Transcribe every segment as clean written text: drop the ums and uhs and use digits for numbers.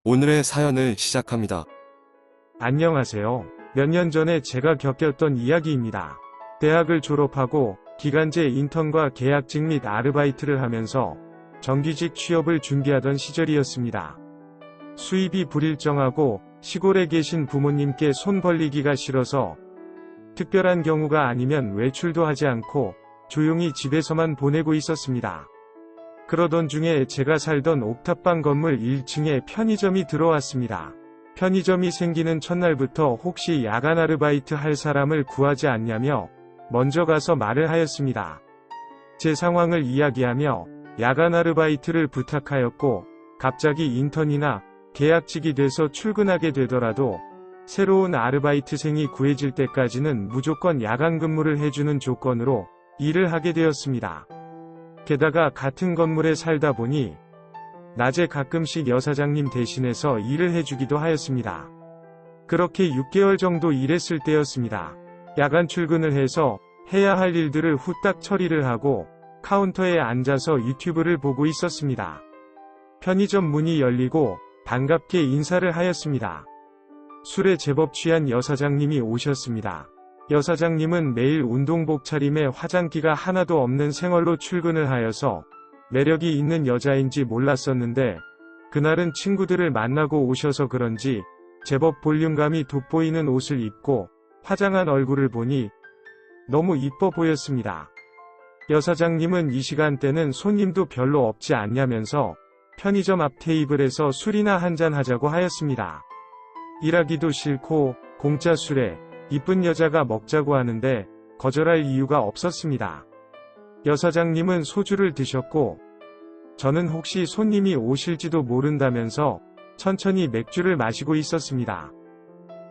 오늘의 사연을 시작합니다. 안녕하세요. 몇 년 전에 제가 겪었던 이야기입니다. 대학을 졸업하고 기간제 인턴과 계약직 및 아르바이트를 하면서 정규직 취업을 준비하던 시절이었습니다. 수입이 불일정하고 시골에 계신 부모님께 손 벌리기가 싫어서 특별한 경우가 아니면 외출도 하지 않고 조용히 집에서만 보내고 있었습니다. 그러던 중에 제가 살던 옥탑방 건물 1층에 편의점이 들어왔습니다. 편의점이 생기는 첫날부터 혹시 야간 아르바이트 할 사람을 구하지 않냐며 먼저 가서 말을 하였습니다. 제 상황을 이야기하며 야간 아르바이트를 부탁하였고, 갑자기 인턴이나 계약직이 돼서 출근하게 되더라도 새로운 아르바이트생이 구해질 때까지는 무조건 야간 근무를 해주는 조건으로 일을 하게 되었습니다. 게다가 같은 건물에 살다 보니 낮에 가끔씩 여사장님 대신해서 일을 해주기도 하였습니다. 그렇게 6개월 정도 일했을 때였습니다. 야간 출근을 해서 해야 할 일들을 후딱 처리를 하고 카운터에 앉아서 유튜브를 보고 있었습니다. 편의점 문이 열리고 반갑게 인사를 하였습니다. 술에 제법 취한 여사장님이 오셨습니다. 여사장님은 매일 운동복 차림에 화장기가 하나도 없는 생얼로 출근을 하여서 매력이 있는 여자인지 몰랐었는데, 그날은 친구들을 만나고 오셔서 그런지 제법 볼륨감이 돋보이는 옷을 입고 화장한 얼굴을 보니 너무 이뻐 보였습니다. 여사장님은 이 시간대는 손님도 별로 없지 않냐면서 편의점 앞 테이블에서 술이나 한잔 하자고 하였습니다. 일하기도 싫고 공짜 술에 이쁜 여자가 먹자고 하는데 거절할 이유가 없었습니다. 여사장님은 소주를 드셨고, 저는 혹시 손님이 오실지도 모른다면서 천천히 맥주를 마시고 있었습니다.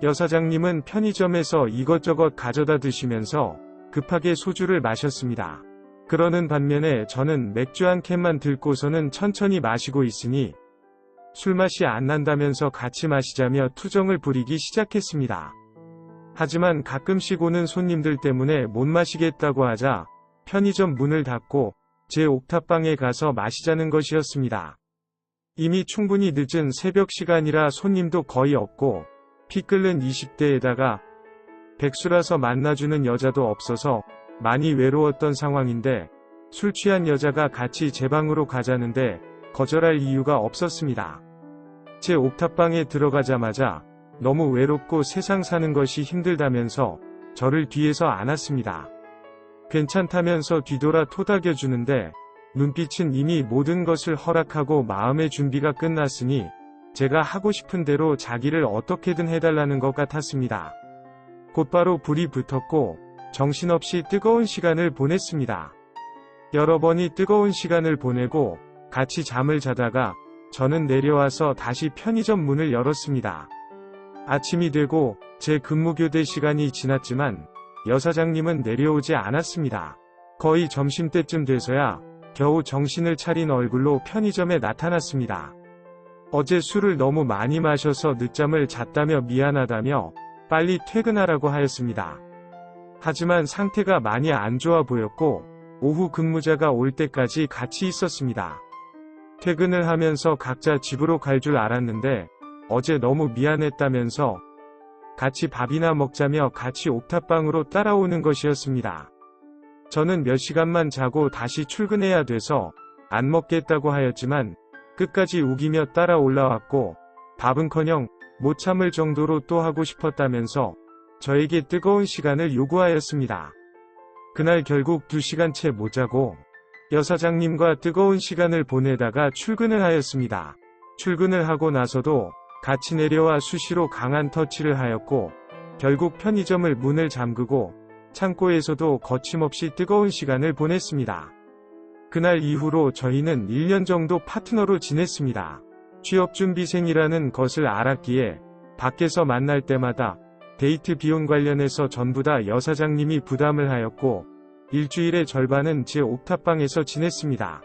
여사장님은 편의점에서 이것저것 가져다 드시면서 급하게 소주를 마셨습니다. 그러는 반면에 저는 맥주 한 캔만 들고서는 천천히 마시고 있으니 술맛이 안 난다면서 같이 마시자며 투정을 부리기 시작했습니다. 하지만 가끔씩 오는 손님들 때문에 못 마시겠다고 하자 편의점 문을 닫고 제 옥탑방에 가서 마시자는 것이었습니다. 이미 충분히 늦은 새벽 시간이라 손님도 거의 없고 피 끓는 20대에다가 백수라서 만나주는 여자도 없어서 많이 외로웠던 상황인데, 술 취한 여자가 같이 제 방으로 가자는데 거절할 이유가 없었습니다. 제 옥탑방에 들어가자마자 너무 외롭고 세상 사는 것이 힘들다면서 저를 뒤에서 안았습니다. 괜찮다면서 뒤돌아 토닥여주는데 눈빛은 이미 모든 것을 허락하고 마음의 준비가 끝났으니 제가 하고 싶은 대로 자기를 어떻게든 해달라는 것 같았습니다. 곧바로 불이 붙었고 정신없이 뜨거운 시간을 보냈습니다. 여러 번이 뜨거운 시간을 보내고 같이 잠을 자다가 저는 내려와서 다시 편의점 문을 열었습니다. 아침이 되고 제 근무교대 시간이 지났지만 여사장님은 내려오지 않았습니다. 거의 점심때쯤 돼서야 겨우 정신을 차린 얼굴로 편의점에 나타났습니다. 어제 술을 너무 많이 마셔서 늦잠을 잤다며 미안하다며 빨리 퇴근하라고 하였습니다. 하지만 상태가 많이 안 좋아 보였고 오후 근무자가 올 때까지 같이 있었습니다. 퇴근을 하면서 각자 집으로 갈 줄 알았는데 어제 너무 미안했다면서 같이 밥이나 먹자며 같이 옥탑방으로 따라오는 것이었습니다. 저는 몇 시간만 자고 다시 출근해야 돼서 안 먹겠다고 하였지만 끝까지 우기며 따라 올라왔고, 밥은커녕 못 참을 정도로 또 하고 싶었다면서 저에게 뜨거운 시간을 요구하였습니다. 그날 결국 2시간 채 못 자고 여사장님과 뜨거운 시간을 보내다가 출근을 하였습니다. 출근을 하고 나서도 같이 내려와 수시로 강한 터치를 하였고, 결국 편의점을 문을 잠그고 창고에서도 거침없이 뜨거운 시간을 보냈습니다. 그날 이후로 저희는 1년 정도 파트너로 지냈습니다. 취업준비생이라는 것을 알았기에 밖에서 만날 때마다 데이트 비용 관련해서 전부 다 여사장님이 부담을 하였고, 일주일의 절반은 제 옥탑방에서 지냈습니다.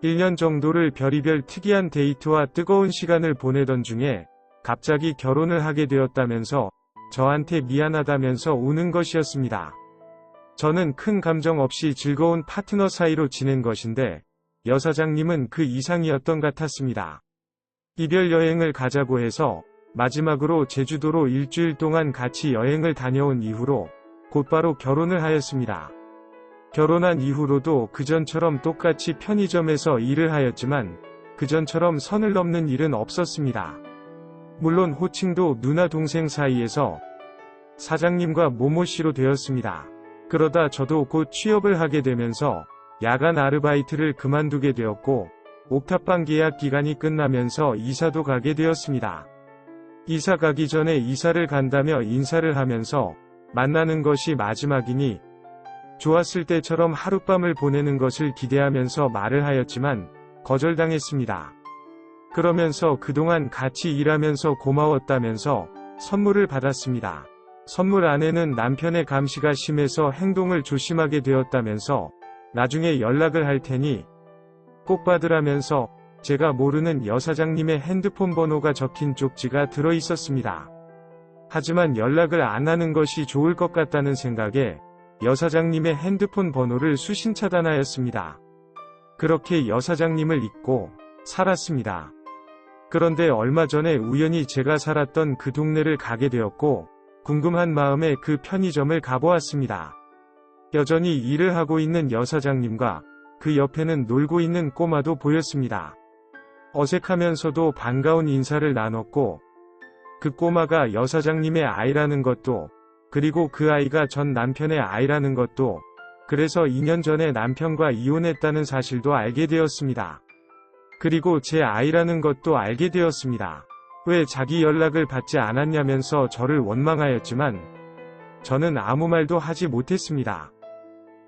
1년 정도를 별의별 특이한 데이트와 뜨거운 시간을 보내던 중에 갑자기 결혼을 하게 되었다면서 저한테 미안하다면서 우는 것이었습니다. 저는 큰 감정 없이 즐거운 파트너 사이로 지낸 것인데 여사장님은 그 이상이었던 것 같았습니다. 이별 여행을 가자고 해서 마지막으로 제주도로 일주일 동안 같이 여행을 다녀온 이후로 곧바로 결혼을 하였습니다. 결혼한 이후로도 그전처럼 똑같이 편의점에서 일을 하였지만 그전처럼 선을 넘는 일은 없었습니다. 물론 호칭도 누나 동생 사이에서 사장님과 모모씨로 되었습니다. 그러다 저도 곧 취업을 하게 되면서 야간 아르바이트를 그만두게 되었고 옥탑방 계약 기간이 끝나면서 이사도 가게 되었습니다. 이사 가기 전에 이사를 간다며 인사를 하면서 만나는 것이 마지막이니 좋았을 때처럼 하룻밤을 보내는 것을 기대하면서 말을 하였지만 거절당했습니다. 그러면서 그동안 같이 일하면서 고마웠다면서 선물을 받았습니다. 선물 안에는 남편의 감시가 심해서 행동을 조심하게 되었다면서 나중에 연락을 할 테니 꼭 받으라면서 제가 모르는 여사장님의 핸드폰 번호가 적힌 쪽지가 들어 있었습니다. 하지만 연락을 안 하는 것이 좋을 것 같다는 생각에 여사장님의 핸드폰 번호를 수신 차단하였습니다. 그렇게 여사장님을 잊고 살았습니다. 그런데 얼마 전에 우연히 제가 살았던 그 동네를 가게 되었고 궁금한 마음에 그 편의점을 가보았습니다. 여전히 일을 하고 있는 여사장님과 그 옆에는 놀고 있는 꼬마도 보였습니다. 어색하면서도 반가운 인사를 나눴고 그 꼬마가 여사장님의 아이라는 것도 그리고 그 아이가 전 남편의 아이라는 것도 그래서 2년 전에 남편과 이혼했다는 사실도 알게 되었습니다. 그리고 제 아이라는 것도 알게 되었습니다. 왜 자기 연락을 받지 않았냐면서 저를 원망하였지만 저는 아무 말도 하지 못했습니다.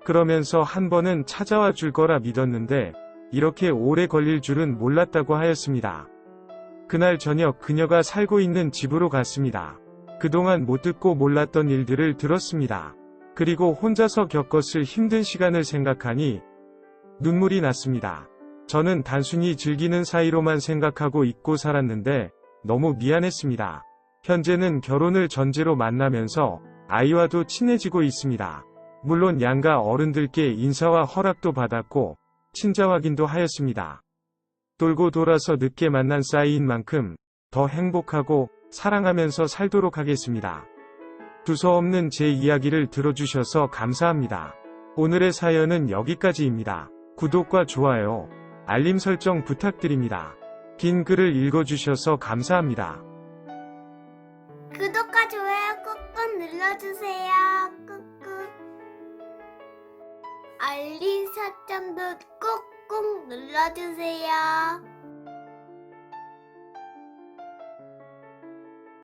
그러면서 한 번은 찾아와 줄 거라 믿었는데 이렇게 오래 걸릴 줄은 몰랐다고 하였습니다. 그날 저녁 그녀가 살고 있는 집으로 갔습니다. 그동안 못 듣고 몰랐던 일들을 들었습니다. 그리고 혼자서 겪었을 힘든 시간을 생각하니 눈물이 났습니다. 저는 단순히 즐기는 사이로만 생각하고 잊고 살았는데 너무 미안했습니다. 현재는 결혼을 전제로 만나면서 아이와도 친해지고 있습니다. 물론 양가 어른들께 인사와 허락도 받았고 친자 확인도 하였습니다. 돌고 돌아서 늦게 만난 사이인 만큼 더 행복하고 사랑하면서 살도록 하겠습니다. 두서없는 제 이야기를 들어주셔서 감사합니다. 오늘의 사연은 여기까지입니다. 구독과 좋아요, 알림 설정 부탁드립니다. 긴 글을 읽어주셔서 감사합니다. 구독과 좋아요 꾹꾹 눌러주세요. 꾹꾹. 알림 설정도 꾹꾹 눌러주세요.